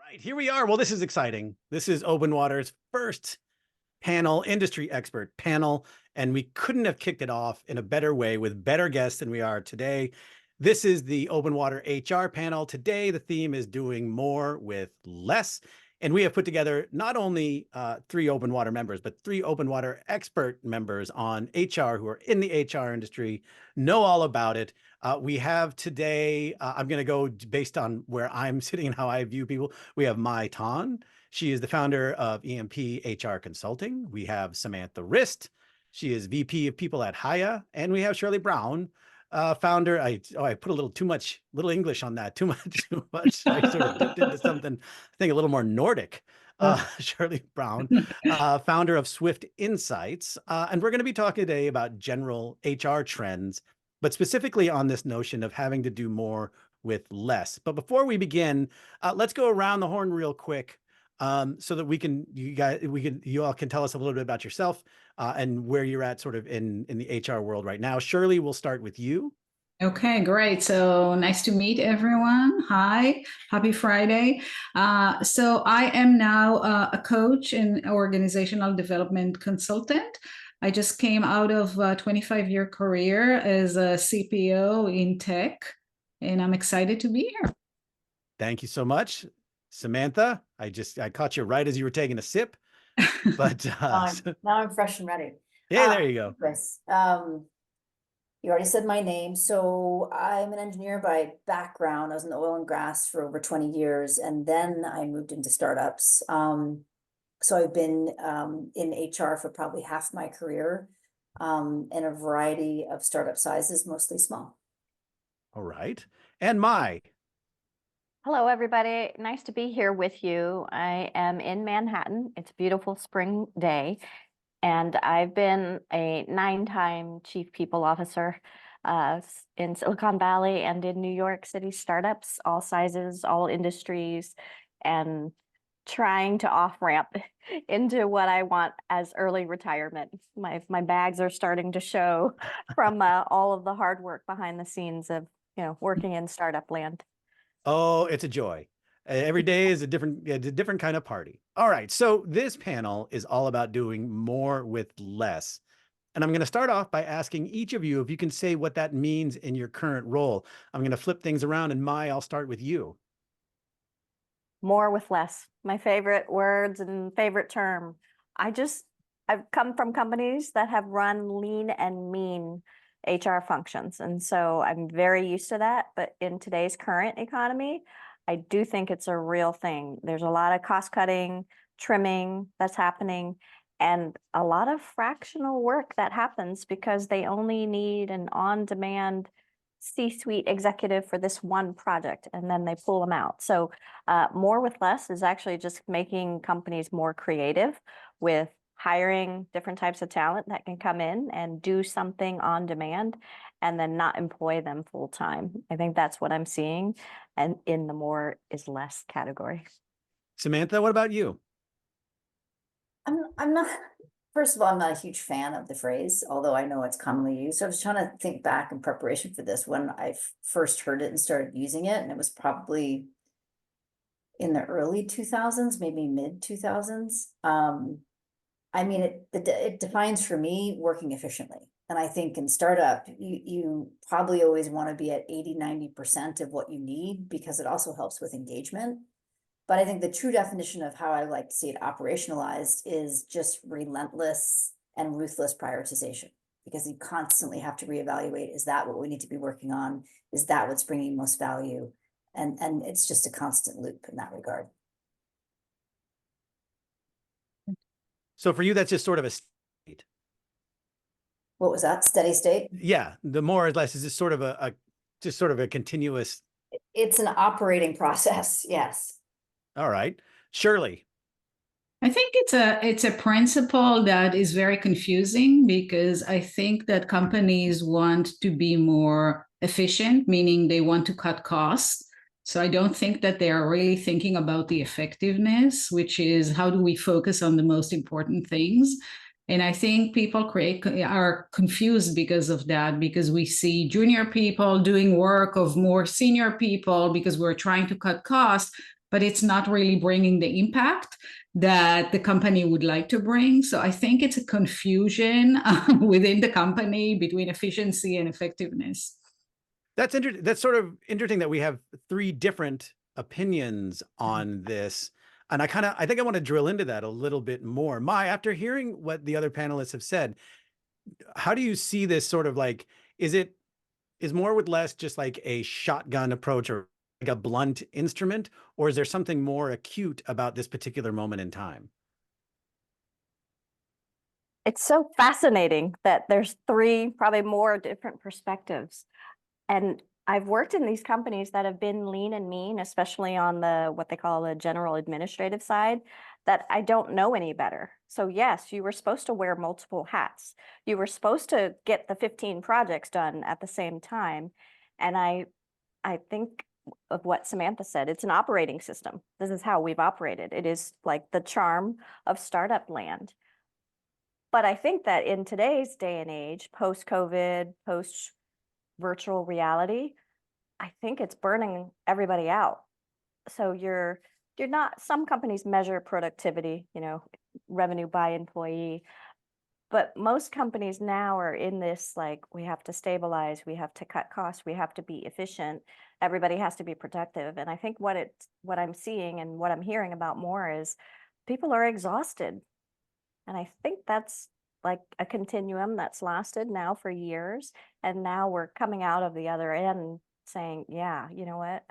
right, here we are. Well, this is exciting. This is OpenWater's first panel, industry expert panel, and we couldn't have kicked it off in a better way with better guests than we are today. This is the OpenWater HR panel. Today, the theme is doing more with less. And we have put together not only 3 OpenWater members, but 3 OpenWater expert members on HR who are in the HR industry, know all about it. We have today, I'm going to go based on where I'm sitting and how I view people. We have Mai Ton. She is the founder of EMP HR Consulting. We have Samantha Rist. She is VP of People at Hiya. And we have Shirley Braun, founder. I put a little English on that, too much. I sort of dipped into something, I think a little more Nordic. Shirley Braun, founder of Swift Insights. And we're going to be talking today about general HR trends, but specifically on this notion of having to do more with less. But before we begin, let's go around the horn real quick. So that you all can tell us a little bit about yourself and where you're at sort of in the HR world right now. Shirley, we'll start with you. Okay, great. So nice to meet everyone. Hi, happy Friday. So I am now a coach and organizational development consultant. I just came out of a 25-year career as a CPO in tech, and I'm excited to be here. Thank you so much. Samantha, I caught you right as you were taking a sip, but now I'm fresh and ready. Yeah, there you go. Chris, you already said my name. So I'm an engineer by background. I was in the oil and gas for over 20 years, and then I moved into startups. So I've been in HR for probably half my career, in a variety of startup sizes, mostly small. All right. And Mai. Hello, everybody. Nice to be here with you. I am in Manhattan. It's a beautiful spring day, and I've been a 9-time chief people officer in Silicon Valley and in New York City startups, all sizes, all industries, and trying to off-ramp into what I want as early retirement. My bags are starting to show from all of the hard work behind the scenes of working in startup land. Oh, it's a joy. Every day is a different kind of party. All right. So this panel is all about doing more with less. And I'm going to start off by asking each of you if you can say what that means in your current role. I'm going to flip things around, and Mai, I'll start with you. More with less. My favorite words and favorite term. I've come from companies that have run lean and mean HR functions. And so I'm very used to that. But in today's current economy, I do think it's a real thing. There's a lot of cost cutting, trimming that's happening, and a lot of fractional work that happens because they only need an on-demand C-suite executive for this one project, and then they pull them out. So more with less is actually just making companies more creative with hiring different types of talent that can come in and do something on demand and then not employ them full time. I think that's what I'm seeing, and in the more is less category. Samantha, what about you? I'm not, first of all, I'm not a huge fan of the phrase, although I know it's commonly used. So I was trying to think back in preparation for this when I first heard it and started using it, and it was probably in the early 2000s, maybe mid 2000s. I mean, it defines for me working efficiently. And I think in startup, you probably always want to be at 80–90% of what you need, because it also helps with engagement. But I think the true definition of how I like to see it operationalized is just relentless and ruthless prioritization, because you constantly have to reevaluate, is that what we need to be working on? Is that what's bringing most value? And it's just a constant loop in that regard. So for you, that's just sort of a state. What was that? Steady state? Yeah, the more or less is just sort of a continuous. It's an operating process. Yes. All right, Shirley. I think it's a principle that is very confusing, because I think that companies want to be more efficient, meaning they want to cut costs. So I don't think that they are really thinking about the effectiveness, which is how do we focus on the most important things. And I think people are confused because of that, because we see junior people doing work of more senior people because we're trying to cut costs. but it's not really bringing the impact that the company would like to bring. So I think it's a confusion within the company between efficiency and effectiveness. That's interesting. That's sort of interesting that we have three different opinions on this. And I think I want to drill into that a little bit more. Mai, after hearing what the other panelists have said, how do you see this sort of like, is more with less just like a shotgun approach or like a blunt instrument, or is there something more acute about this particular moment in time? It's so fascinating that there's three, probably more different perspectives. And I've worked in these companies that have been lean and mean, especially on the what they call the general administrative side, that I don't know any better. So yes, you were supposed to wear multiple hats. You were supposed to get the 15 projects done at the same time. And I think of what Samantha said, it's an operating system. This is how we've operated. It is like the charm of startup land. But I think that in today's day and age, post-COVID, post-virtual reality, I think it's burning everybody out. So you're not, some companies measure productivity, revenue by employee, but most companies now are in this, like, we have to stabilize, we have to cut costs, we have to be efficient, everybody has to be productive. And I think what I'm seeing and what I'm hearing about more is people are exhausted. And I think that's like a continuum that's lasted now for years. And now we're coming out of the other end saying, yeah, you know what?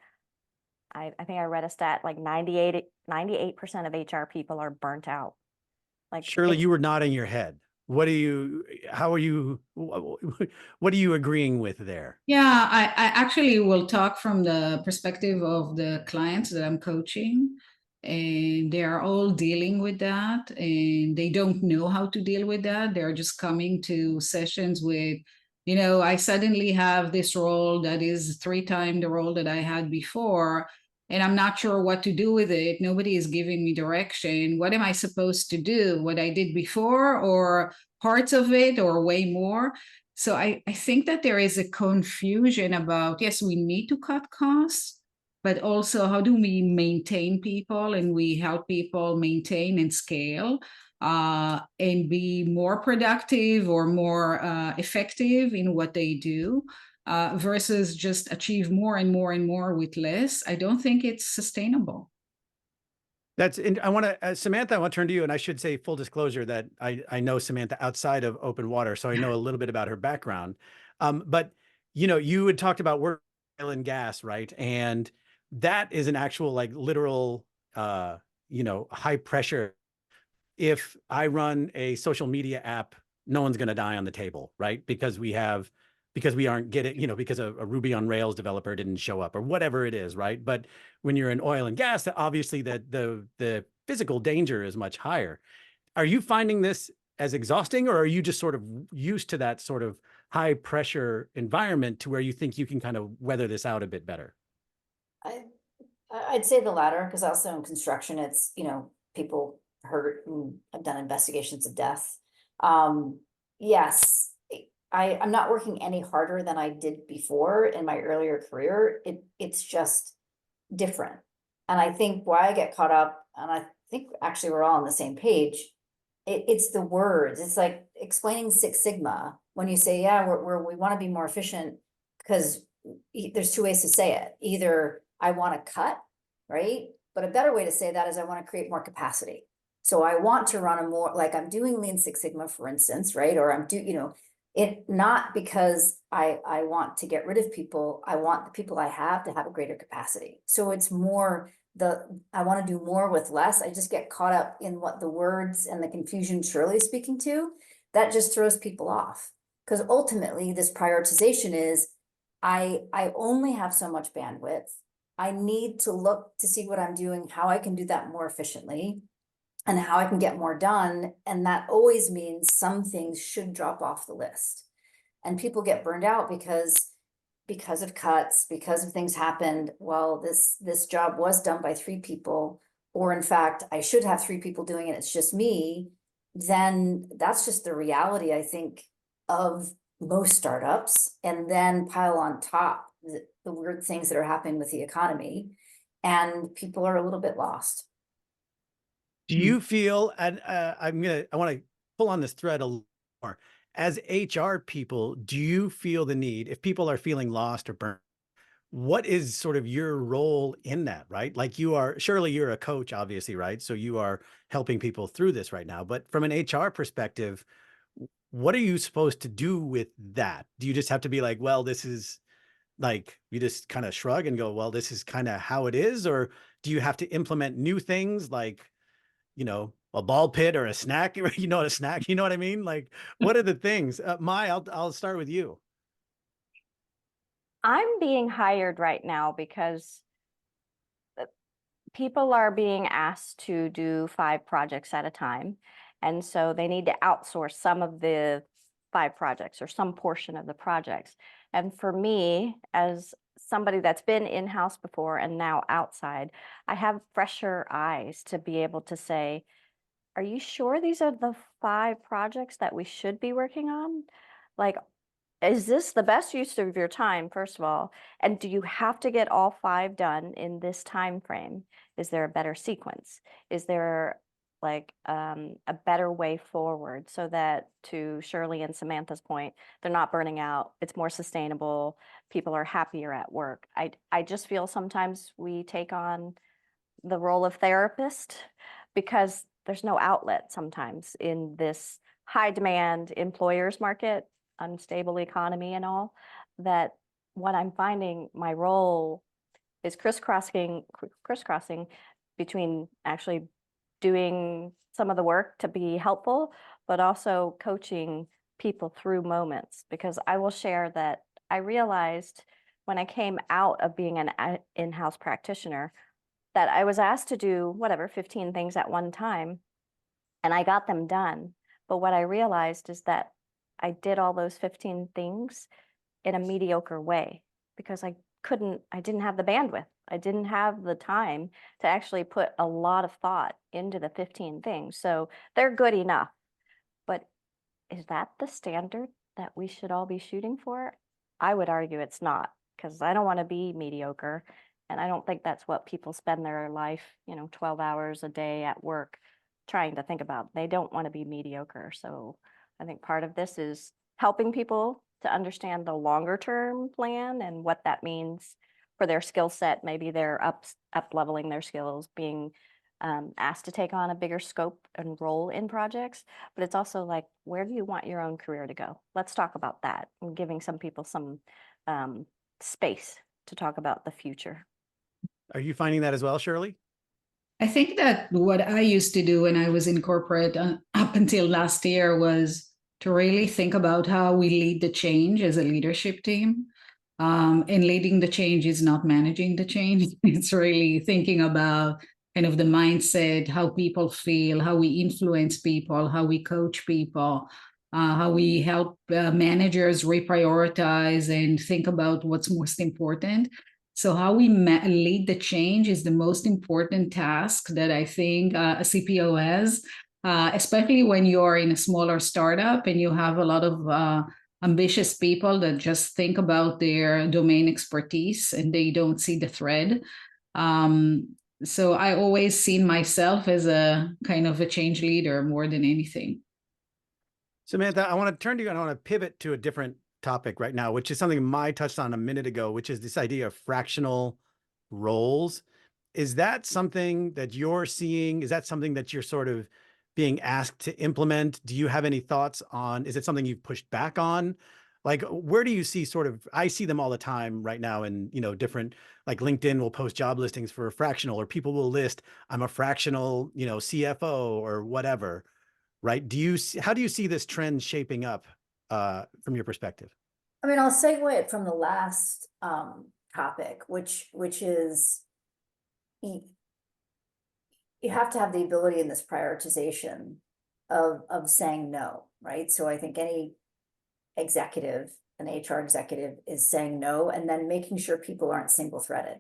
I think I read a stat like 98% of HR people are burnt out. Like, Shirley, you were nodding your head. What are you agreeing with there? Yeah, I actually will talk from the perspective of the clients that I'm coaching, and they are all dealing with that, and they don't know how to deal with that. They're just coming to sessions with, I suddenly have this role that is 3 times the role that I had before, and I'm not sure what to do with it. Nobody is giving me direction. What am I supposed to do? What I did before, or parts of it, or way more? So I think that there is a confusion about, yes, we need to cut costs, but also how do we maintain people and we help people maintain and scale and be more productive or more effective in what they do versus just achieve more and more and more with less. I don't think it's sustainable. I want to, Samantha, I want to turn to you, and I should say full disclosure that I know Samantha outside of OpenWater, so I know a little bit about her background. But you had talked about work in oil and gas, right? And that is an actual, like, literal, high pressure. If I run a social media app, no one's going to die on the table, right? Because we aren't getting, because a Ruby on Rails developer didn't show up or whatever it is, right? But when you're in oil and gas, obviously the physical danger is much higher. Are you finding this as exhausting, or are you just sort of used to that sort of high pressure environment to where you think you can kind of weather this out a bit better? I'd say the latter, because also in construction, it's, people hurt, and I've done investigations of death. Yes, I'm not working any harder than I did before in my earlier career. It's just different. And I think why I get caught up, and I think actually we're all on the same page, it's the words. It's like explaining Six Sigma when you say, yeah, we want to be more efficient, because there's 2 ways to say it. Either I want to cut, right? But a better way to say that is I want to create more capacity. So I want to run a more, like I'm doing Lean Six Sigma, for instance, right? Or I'm it not because I want to get rid of people. I want the people I have to have a greater capacity. So it's more I want to do more with less. I just get caught up in what the words and the confusion Shirley is speaking to. That just throws people off. Because ultimately this prioritization is, I only have so much bandwidth. I need to look to see what I'm doing, how I can do that more efficiently, and how I can get more done. And that always means some things should drop off the list. And people get burned out because of cuts, because of things happened. Well, this job was done by 3 people, or in fact, I should have 3 people doing it, it's just me. Then that's just the reality, I think, of most startups. And then pile on top the weird things that are happening with the economy. and people are a little bit lost. Do you feel, and I want to pull on this thread a little more, as HR people, do you feel the need, if people are feeling lost or burnt, what is sort of your role in that, right? Like you are, Shirley, you're a coach, obviously, right? So you are helping people through this right now. But from an HR perspective, what are you supposed to do with that? Do you just have to be like, well, this is like, you just kind of shrug and go, well, this is kind of how it is? Or do you have to implement new things like, a ball pit or a snack, a snack, you know what I mean? Like, what are the things? Mai, I'll start with you. I'm being hired right now because people are being asked to do 5 projects at a time. And so they need to outsource some of the 5 projects or some portion of the projects. And for me, as somebody that's been in-house before and now outside, I have fresher eyes to be able to say, are you sure these are the 5 projects that we should be working on? Like, is this the best use of your time, first of all? And do you have to get all 5 done in this time frame? Is there a better sequence? Is there like a better way forward so that, to Shirley and Samantha's point, they're not burning out, it's more sustainable, people are happier at work. I just feel sometimes we take on the role of therapist because there's no outlet sometimes in this high demand employers market, unstable economy and all, that what I'm finding my role is crisscrossing between actually doing some of the work to be helpful, but also coaching people through moments. Because I will share that I realized when I came out of being an in-house practitioner that I was asked to do whatever, 15 things at one time, and I got them done. But what I realized is that I did all those 15 things in a mediocre way because I didn't have the bandwidth. I didn't have the time to actually put a lot of thought into the 15 things. So they're good enough. But is that the standard that we should all be shooting for? I would argue it's not, because I don't want to be mediocre. And I don't think that's what people spend their life, 12 hours a day at work trying to think about. They don't want to be mediocre. So I think part of this is helping people to understand the longer term plan and what that means for their skill set. Maybe they're up leveling their skills, being asked to take on a bigger scope and role in projects. But it's also like, where do you want your own career to go? Let's talk about that, and giving some people some space to talk about the future. Are you finding that as well, Shirley? I think that what I used to do when I was in corporate up until last year was to really think about how we lead the change as a leadership team. And leading the change is not managing the change. It's really thinking about kind of the mindset, how people feel, how we influence people, how we coach people, how we help managers reprioritize and think about what's most important. So how we lead the change is the most important task that I think a CPO has, especially when you're in a smaller startup and you have a lot of ambitious people that just think about their domain expertise and they don't see the thread. So I always seen myself as a kind of a change leader more than anything. Samantha, I want to turn to you and I want to pivot to a different topic right now, which is something Mai touched on a minute ago, which is this idea of fractional roles. Is that something that you're seeing? Is that something that you're sort of being asked to implement? Do you have any thoughts on, is it something you've pushed back on? Like, where do you see sort of, I see them all the time right now in, different, like LinkedIn will post job listings for a fractional, or people will list, I'm a fractional, CFO or whatever, right? How do you see this trend shaping up from your perspective? I mean, I'll segue it from the last topic, which is you have to have the ability in this prioritization of saying no, right? So I think any executive, an HR executive, is saying no, and then making sure people aren't single threaded.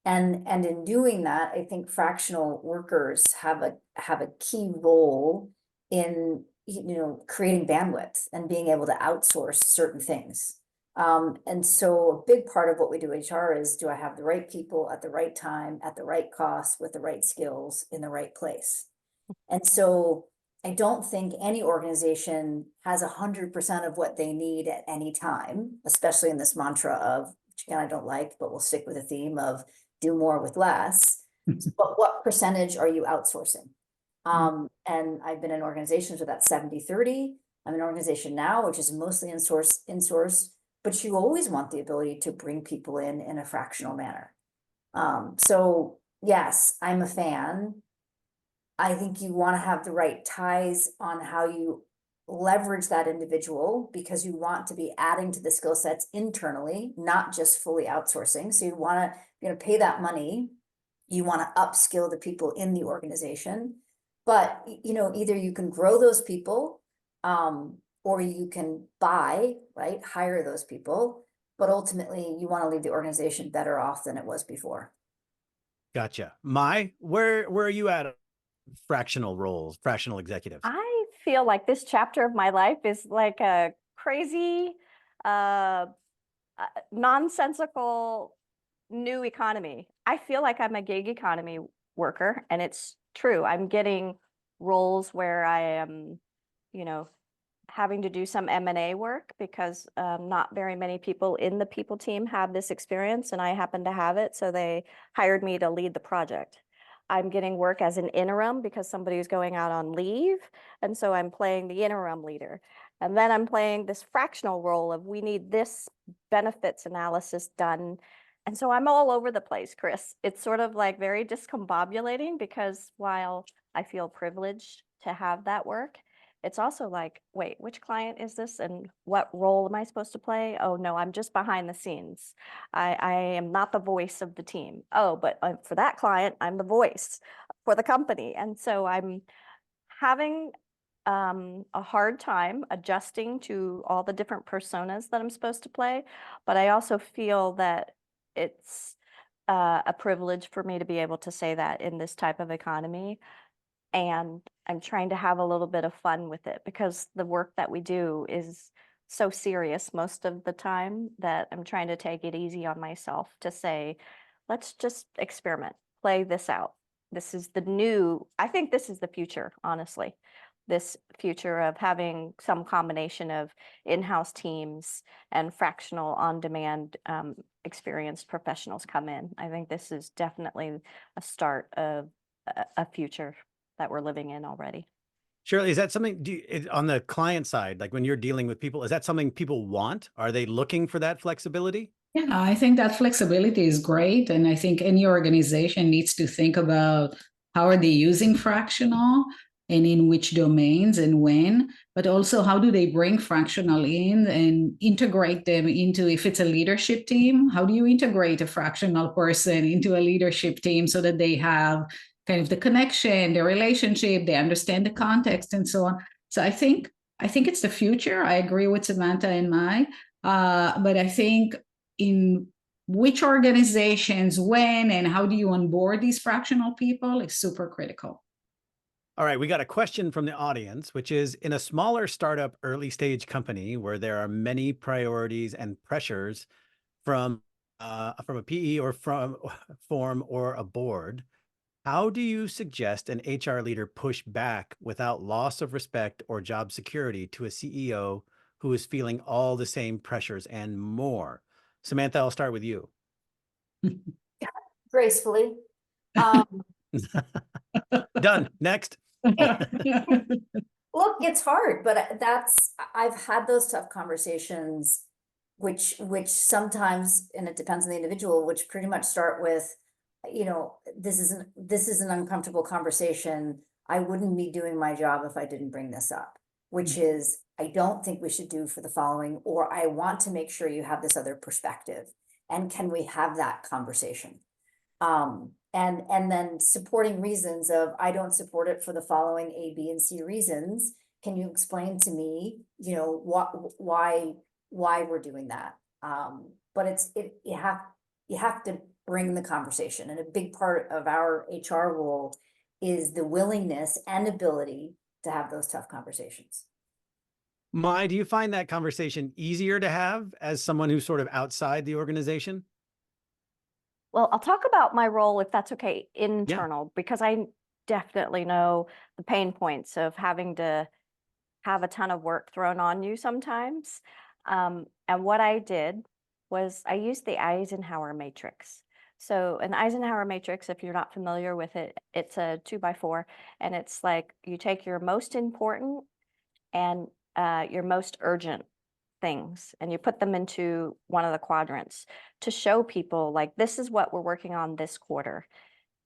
And in doing that, I think fractional workers have a key role in creating bandwidth and being able to outsource certain things. And so a big part of what we do HR is, do I have the right people at the right time, at the right cost, with the right skills in the right place? And so I don't think any organization has 100% of what they need at any time, especially in this mantra of, which again, I don't like, but we'll stick with the theme of do more with less. But what percentage are you outsourcing? And I've been in organizations with that 70-30. I'm in an organization now, which is mostly in-source, but you always want the ability to bring people in a fractional manner. So yes, I'm a fan. I think you want to have the right ties on how you leverage that individual, because you want to be adding to the skill sets internally, not just fully outsourcing. So you want to, you're going to pay that money. You want to upskill the people in the organization, but either you can grow those people, or you can hire those people, but ultimately you want to leave the organization better off than it was before. Gotcha. Mai, where are you at? Fractional roles, fractional executives. I feel like this chapter of my life is like a crazy, nonsensical new economy. I feel like I'm a gig economy worker, and it's true. I'm getting roles where I am, having to do some M&A work because not very many people in the people team have this experience, and I happen to have it. So they hired me to lead the project. I'm getting work as an interim because somebody is going out on leave. And so I'm playing the interim leader. And then I'm playing this fractional role of we need this benefits analysis done. And so I'm all over the place, Chris. It's sort of like very discombobulating, because while I feel privileged to have that work, it's also like, wait, which client is this and what role am I supposed to play? Oh, no, I'm just behind the scenes. I am not the voice of the team. Oh, but for that client, I'm the voice for the company. And so I'm having a hard time adjusting to all the different personas that I'm supposed to play. But I also feel that it's a privilege for me to be able to say that in this type of economy. And I'm trying to have a little bit of fun with it, because the work that we do is so serious most of the time that I'm trying to take it easy on myself to say, let's just experiment, play this out. This is I think this is the future, honestly. This future of having some combination of in-house teams and fractional on-demand experienced professionals come in. I think this is definitely a start of a future that we're living in already. Shirley, is that something on the client side, like when you're dealing with people, is that something people want? Are they looking for that flexibility? Yeah, I think that flexibility is great. And I think any organization needs to think about how are they using fractional and in which domains and when, but also how do they bring fractional in and integrate them into, if it's a leadership team, how do you integrate a fractional person into a leadership team so that they have kind of the connection, the relationship, they understand the context and so on. So I think it's the future. I agree with Samantha and Mai, but I think in which organizations, when, and how do you onboard these fractional people is super critical. All right, we got a question from the audience, which is, in a smaller startup early stage company where there are many priorities and pressures from a PE or from form or a board, how do you suggest an HR leader push back without loss of respect or job security to a CEO who is feeling all the same pressures and more? Samantha, I'll start with you. Gracefully. Done. Next. Look, it's hard, but I've had those tough conversations, which sometimes, and it depends on the individual, which pretty much start with, this is an uncomfortable conversation. I wouldn't be doing my job if I didn't bring this up, which is, I don't think we should do for the following, or I want to make sure you have this other perspective. And can we have that conversation? And then supporting reasons of, I don't support it for the following A, B, and C reasons. Can you explain to me, why we're doing that? But you have to bring the conversation. And a big part of our HR role is the willingness and ability to have those tough conversations. Mai, do you find that conversation easier to have as someone who's sort of outside the organization? Well, I'll talk about my role, if that's okay, Yeah. internal, because I definitely know the pain points of having to have a ton of work thrown on you sometimes. And what I did was I used the Eisenhower matrix. So an Eisenhower matrix, if you're not familiar with it, it's a 2x4, and it's like you take your most important and your most urgent things and you put them into one of the quadrants to show people like this is what we're working on this quarter.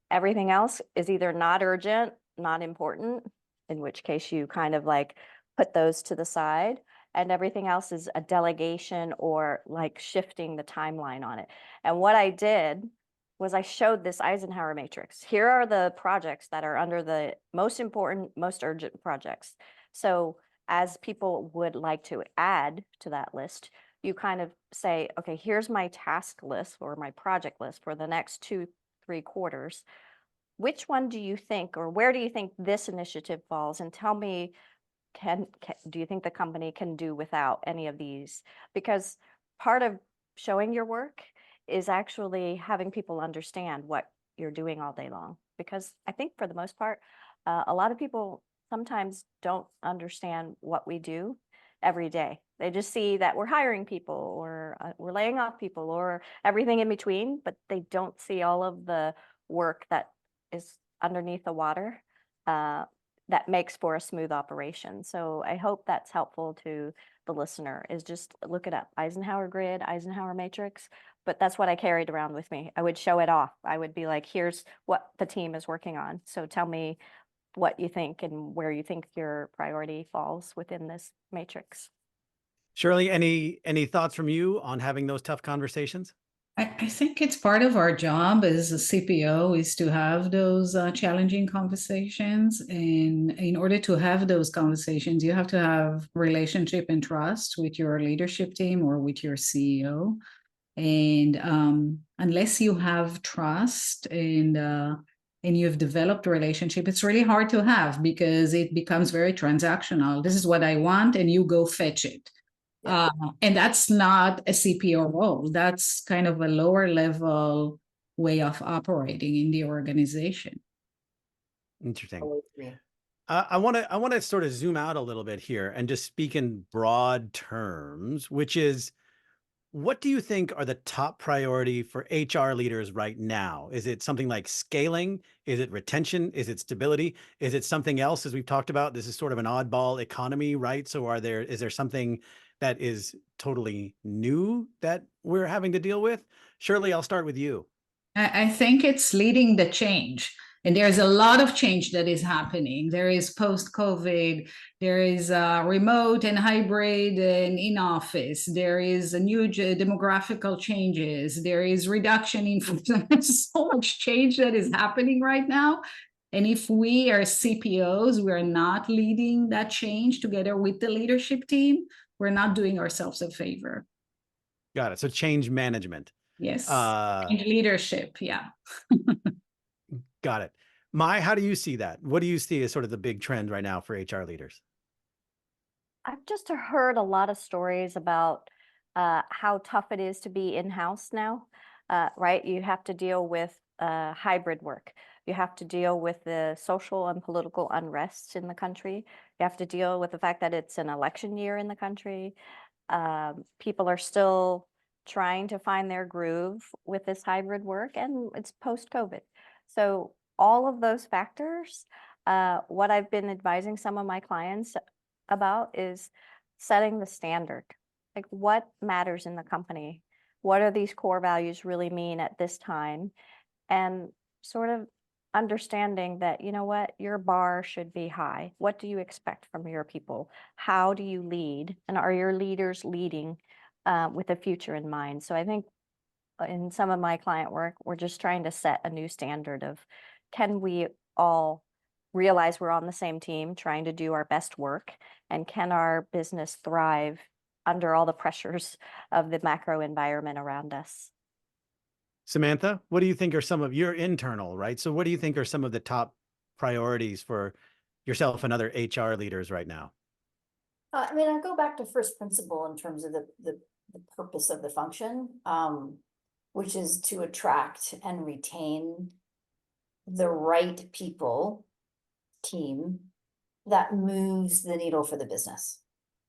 Everything else is either not urgent, not important, in which case you kind of like put those to the side, and everything else is a delegation or like shifting the timeline on it. And what I did was I showed this Eisenhower matrix. Here are the projects that are under the most important, most urgent projects. So as people would like to add to that list, you kind of say, okay, here's my task list or my project list for the next 2-3 quarters. Which one do you think, or where do you think this initiative falls? And tell me, do you think the company can do without any of these? Because part of showing your work is actually having people understand what you're doing all day long. Because I think for the most part, a lot of people sometimes don't understand what we do every day. They just see that we're hiring people or we're laying off people or everything in between, but they don't see all of the work that is underneath the water that makes for a smooth operation. So I hope that's helpful to the listener, is just look it up, Eisenhower grid, Eisenhower matrix. But that's what I carried around with me. I would show it off. I would be like, here's what the team is working on. So tell me what you think and where you think your priority falls within this matrix. Shirley, any thoughts from you on having those tough conversations? I think it's part of our job as a CPO is to have those challenging conversations. And in order to have those conversations, you have to have relationship and trust with your leadership team or with your CEO. And unless you have trust and you've developed a relationship, it's really hard to have because it becomes very transactional. This is what I want, and you go fetch it. Yeah. And that's not a CPO role. That's kind of a lower level way of operating in the organization. Interesting. Totally agree. I want to sort of zoom out a little bit here and just speak in broad terms, which is, what do you think are the top priority for HR leaders right now? Is it something like scaling? Is it retention? Is it stability? Is it something else? As we've talked about, this is sort of an oddball economy, right? So is there something that is totally new that we're having to deal with? Shirley, I'll start with you. I think it's leading the change. And there's a lot of change that is happening. There is post-COVID, there is remote and hybrid and in office. There is a new demographical changes. There is reduction in there's so much change that is happening right now. And if we are CPOs, we're not leading that change together with the leadership team, we're not doing ourselves a favor. Got it. So change management. Yes. Uh, And leadership, yeah. Got it. Mai, how do you see that? What do you see as sort of the big trend right now for HR leaders? I've just heard a lot of stories about how tough it is to be in-house now, right? You have to deal with hybrid work. You have to deal with the social and political unrest in the country. You have to deal with the fact that it's an election year in the country. People are still trying to find their groove with this hybrid work, and it's post-COVID. So all of those factors, what I've been advising some of my clients about is setting the standard. Like, what matters in the company? What are these core values really mean at this time? And sort of understanding that, you know what, your bar should be high. What do you expect from your people? How do you lead? And are your leaders leading with the future in mind? So I think in some of my client work, we're just trying to set a new standard of, can we all realize we're on the same team trying to do our best work, and can our business thrive under all the pressures of the macro environment around us? Samantha, what do you think are some of your internal, right? So what do you think are some of the top priorities for yourself and other HR leaders right now? I mean, I go back to first principle in terms of the purpose of the function, which is to attract and retain the right people, team, that moves the needle for the business.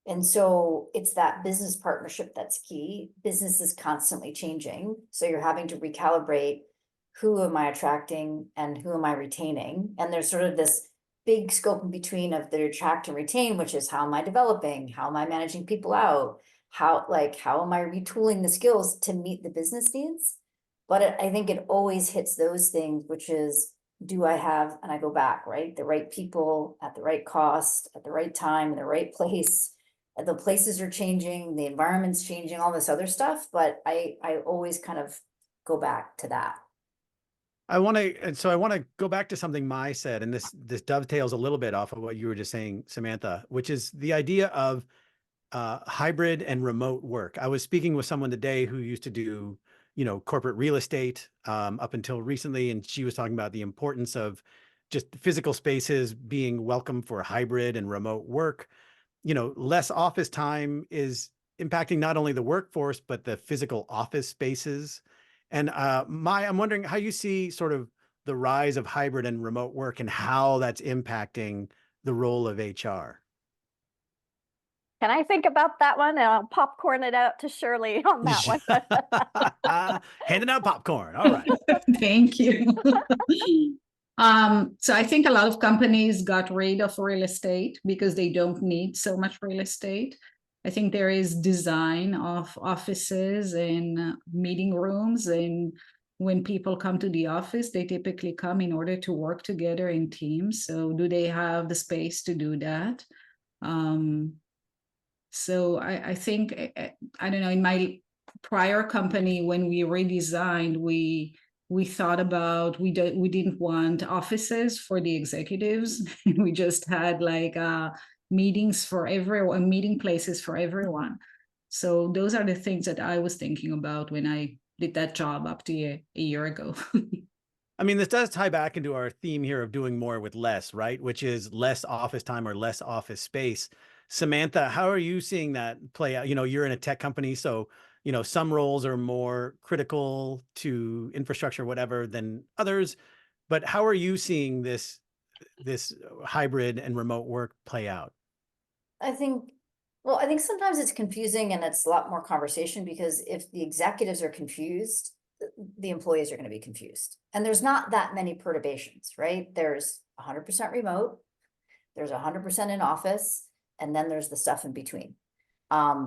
And so it's that business partnership that's key. Business is constantly changing. So you're having to recalibrate, who am I attracting and who am I retaining? And there's sort of this big scope in between of the attract and retain, which is how am I developing? How am I managing people out? How am I retooling the skills to meet the business needs? But I think it always hits those things, which is, do I have, and I go back, right? The right people at the right cost, at the right time, in the right place. The places are changing, the environment's changing, all this other stuff, but I always kind of go back to that. I want to go back to something Mai said, and this dovetails a little bit off of what you were just saying, Samantha, which is the idea of hybrid and remote work. I was speaking with someone today who used to do, corporate real estate up until recently, and she was talking about the importance of just physical spaces being welcome for hybrid and remote work. Less office time is impacting not only the workforce, but the physical office spaces. And Mai, I'm wondering how you see sort of the rise of hybrid and remote work and how that's impacting the role of HR. Can I think about that one? And I'll popcorn it out to Shirley on that one. Handing out popcorn. All right. Thank you. So I think a lot of companies got rid of real estate because they don't need so much real estate. I think there is design of offices and meeting rooms, and when people come to the office, they typically come in order to work together in teams. So do they have the space to do that? So I think, I don't know, in my prior company, when we redesigned, we thought about, we didn't want offices for the executives. We just had like meetings for everyone, meeting places for everyone. So those are the things that I was thinking about when I did that job up to a year ago. I mean, this does tie back into our theme here of doing more with less, right? Which is less office time or less office space. Samantha, how are you seeing that play out? You're in a tech company, so, some roles are more critical to infrastructure, whatever, than others. But how are you seeing this hybrid and remote work play out? I think sometimes it's confusing and it's a lot more conversation, because if the executives are confused, the employees are going to be confused. And there's not that many perturbations, right? There's 100% remote, there's 100% in office, and then there's the stuff in between,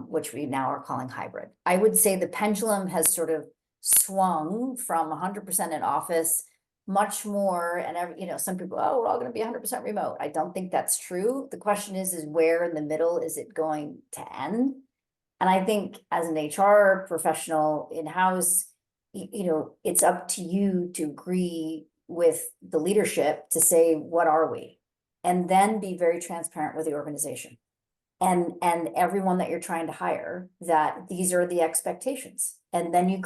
which we now are calling hybrid. I would say the pendulum has sort of swung from 100% in office much more, and some people, oh, we're all going to be 100% remote. I don't think that's true. The question is where in the middle is it going to end? And I think as an HR professional in-house, it's up to you to agree with the leadership to say, what are we? And then be very transparent with the organization and everyone that you're trying to hire, that these are the expectations. And then you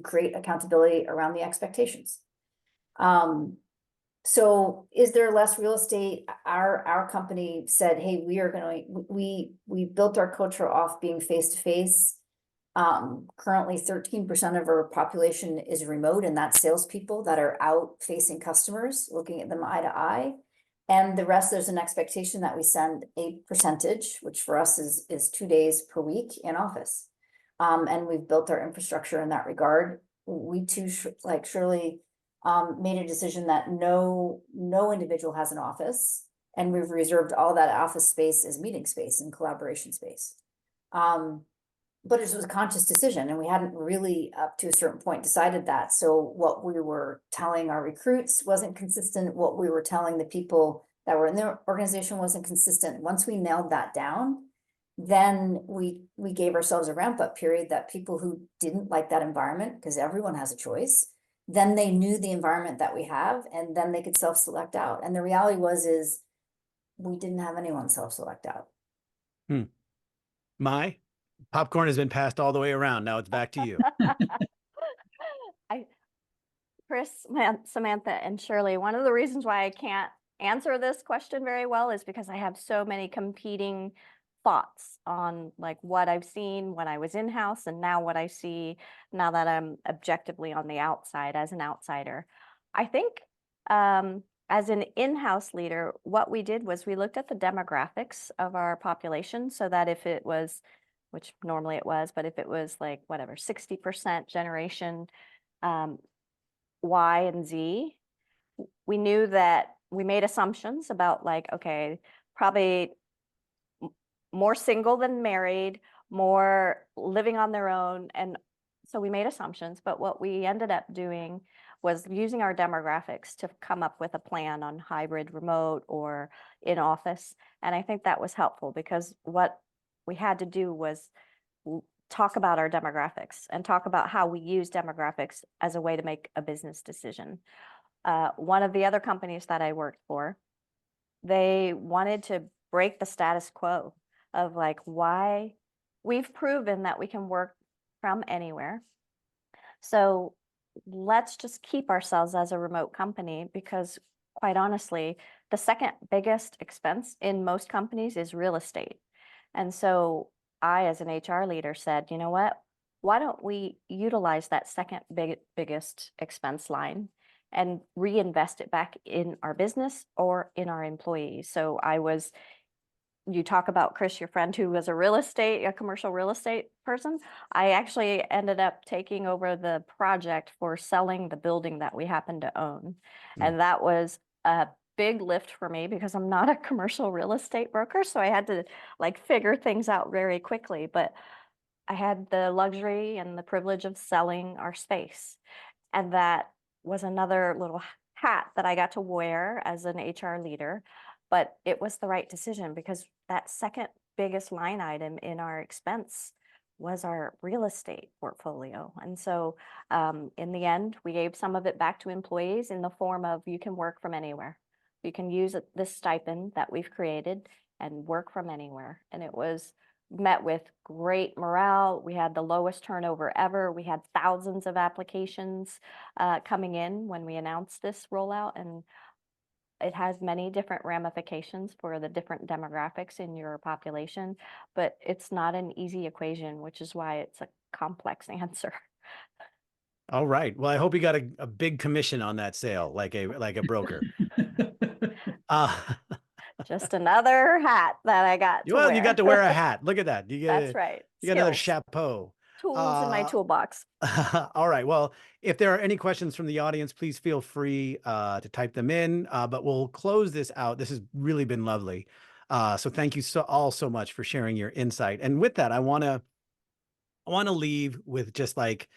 create accountability around the expectations. So is there less real estate? Our company said, hey, we built our culture off being face-to-face. Currently 13% of our population is remote, and that's salespeople that are out facing customers, looking at them eye to eye. And the rest, there's an expectation that we send a percentage, which for us is 2 days per week in office. And we've built our infrastructure in that regard. We too, like Shirley, made a decision that no individual has an office, and we've reserved all that office space as meeting space and collaboration space. But it was a conscious decision, and we hadn't really up to a certain point decided that. So what we were telling our recruits wasn't consistent. What we were telling the people that were in the organization wasn't consistent. Once we nailed that down, then we gave ourselves a ramp up period that people who didn't like that environment, because everyone has a choice, then they knew the environment that we have, and then they could self-select out. And the reality is we didn't have anyone self-select out. Mai, popcorn has been passed all the way around. Now it's back to you. Chris, Samantha, and Shirley, one of the reasons why I can't answer this question very well is because I have so many competing thoughts on like what I've seen when I was in-house and now what I see now that I'm objectively on the outside as an outsider. I think as an in-house leader, what we did was we looked at the demographics of our population so that if it was, which normally it was, but if it was like whatever, 60% generation Y and Z, we knew that we made assumptions about like, okay, probably more single than married, more living on their own. And so we made assumptions, but what we ended up doing was using our demographics to come up with a plan on hybrid, remote, or in office. And I think that was helpful because what we had to do was talk about our demographics and talk about how we use demographics as a way to make a business decision. One of the other companies that I worked for, they wanted to break the status quo of like why we've proven that we can work from anywhere. So let's just keep ourselves as a remote company because quite honestly, the second biggest expense in most companies is real estate. And so I, as an HR leader, said, you know what, why don't we utilize that second biggest expense line and reinvest it back in our business or in our employees? So you talk about Chris, your friend who was a commercial real estate person. I actually ended up taking over the project for selling the building that we happen to own. And that was a big lift for me because I'm not a commercial real estate broker. So I had to like figure things out very quickly, but I had the luxury and the privilege of selling our space. And that was another little hat that I got to wear as an HR leader. But it was the right decision because that second biggest line item in our expense was our real estate portfolio. And so in the end, we gave some of it back to employees in the form of you can work from anywhere. You can use this stipend that we've created and work from anywhere. And it was met with great morale. We had the lowest turnover ever. We had thousands of applications coming in when we announced this rollout. And it has many different ramifications for the different demographics in your population, but it's not an easy equation, which is why it's a complex answer. All right. Well, I hope you got a big commission on that sale, like a broker. Just another hat that I got to Well, wear. you got to wear a hat. Look at that. That's right. You got another Skills. chapeau. Tools in my toolbox. All right. Well, if there are any questions from the audience, please feel free to type them in. But we'll close this out. This has really been lovely. So thank you all so much for sharing your insight. And with that, I want to leave with just like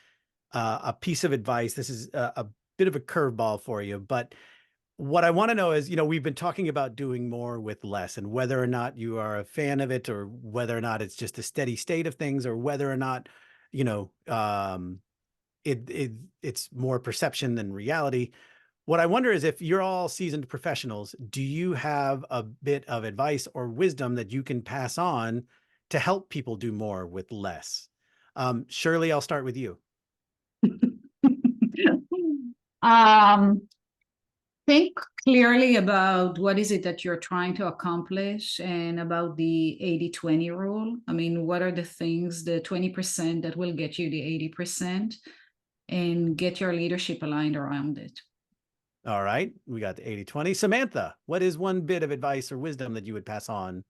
a piece of advice. This is a bit of a curveball for you, but what I want to know is, we've been talking about doing more with less and whether or not you are a fan of it or whether or not it's just a steady state of things or whether or not, it's more perception than reality. What I wonder is if you're all seasoned professionals, do you have a bit of advice or wisdom that you can pass on to help people do more with less? Shirley, I'll start with you. Think clearly about what is it that you're trying to accomplish and about the 80-20 rule. I mean, what are the things, the 20% that will get you the 80%, and get your leadership aligned around it. All right. We got the 80-20. Samantha, what is one bit of advice or wisdom that you would pass on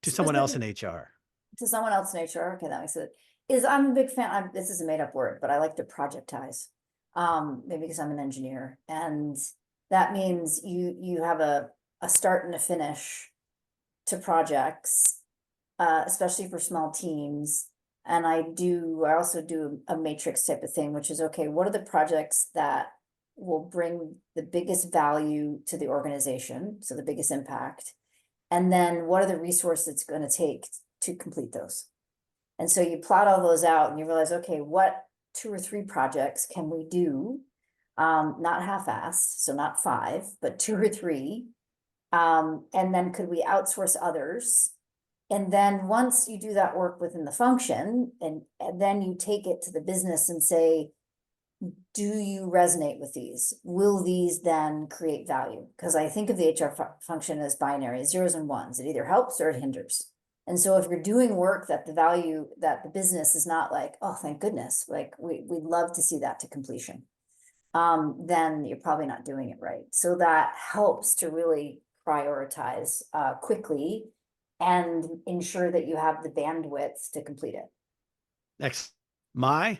to someone else in HR? To someone else in HR, okay, that makes it. I'm a big fan, this is a made up word, but I like to projectize. Maybe because I'm an engineer, and that means you have a start and a finish to projects, especially for small teams. And I also do a matrix type of thing, which is, okay, what are the projects that will bring the biggest value to the organization, so the biggest impact, and then what are the resources it's going to take to complete those? And so you plot all those out and you realize, okay, what 2 or 3 projects can we do? Not half-assed, so not 5, but 2 or 3. And then could we outsource others? And then once you do that work within the function, and then you take it to the business and say, do you resonate with these? Will these then create value? Because I think of the HR function as binary, zeros and ones. It either helps or it hinders. And so if you're doing work that the value that the business is not like, oh, thank goodness, like we'd love to see that to completion, then you're probably not doing it right. So that helps to really prioritize quickly and ensure that you have the bandwidth to complete it. Next, Mai.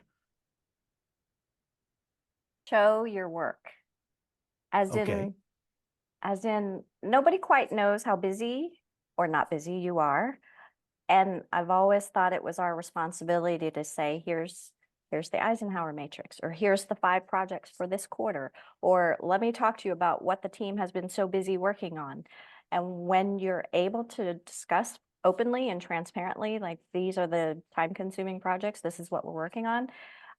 Show your work. As Okay. in nobody quite knows how busy or not busy you are. And I've always thought it was our responsibility to say, here's the Eisenhower matrix, or here's the 5 projects for this quarter, or let me talk to you about what the team has been so busy working on. And when you're able to discuss openly and transparently, like these are the time-consuming projects, this is what we're working on,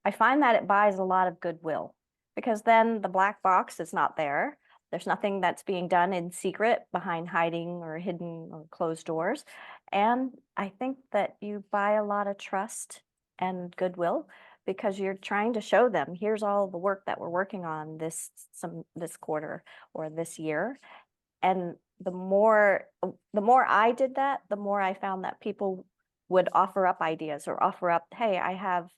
I find that it buys a lot of goodwill, because then the black box is not there. There's nothing that's being done in secret behind hiding or hidden or closed doors. And I think that you buy a lot of trust and goodwill, because you're trying to show them, here's all the work that we're working on this quarter or this year. And the more I did that, the more I found that people would offer up ideas or offer up, hey, I have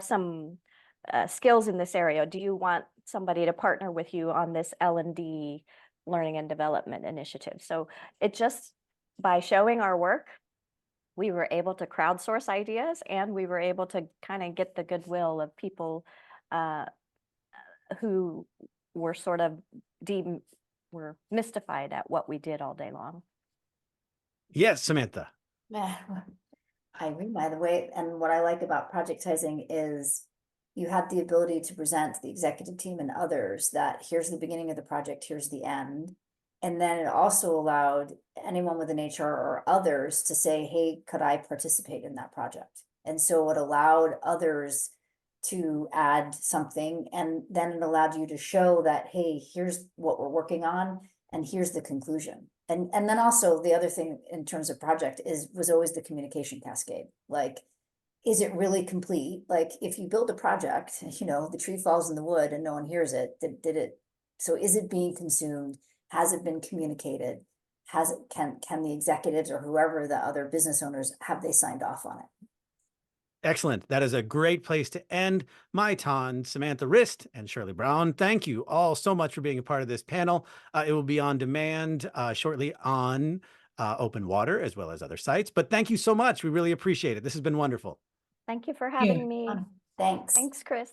some skills in this area. Do you want somebody to partner with you on this L&D learning and development initiative? So it just, by showing our work, we were able to crowdsource ideas, and we were able to kind of get the goodwill of people who were sort of were mystified at what we did all day long. Yes, Samantha. I agree, by the way, and what I like about projectizing is you had the ability to present to the executive team and others that here's the beginning of the project, here's the end. And then it also allowed anyone with an HR or others to say, hey, could I participate in that project? And so it allowed others to add something, and then it allowed you to show that, hey, here's what we're working on, and here's the conclusion. And then also the other thing in terms of project was always the communication cascade. Like, is it really complete? Like, if you build a project, the tree falls in the wood and no one hears it, did it? So is it being consumed? Has it been communicated? Can the executives or whoever the other business owners, have they signed off on it? Excellent. That is a great place to end. Mai Ton, Samantha Rist, and Shirley Braun, thank you all so much for being a part of this panel. It will be on demand shortly on OpenWater, as well as other sites. But thank you so much. We really appreciate it. This has been wonderful. Thank you for having me. Thanks. Thanks, Chris.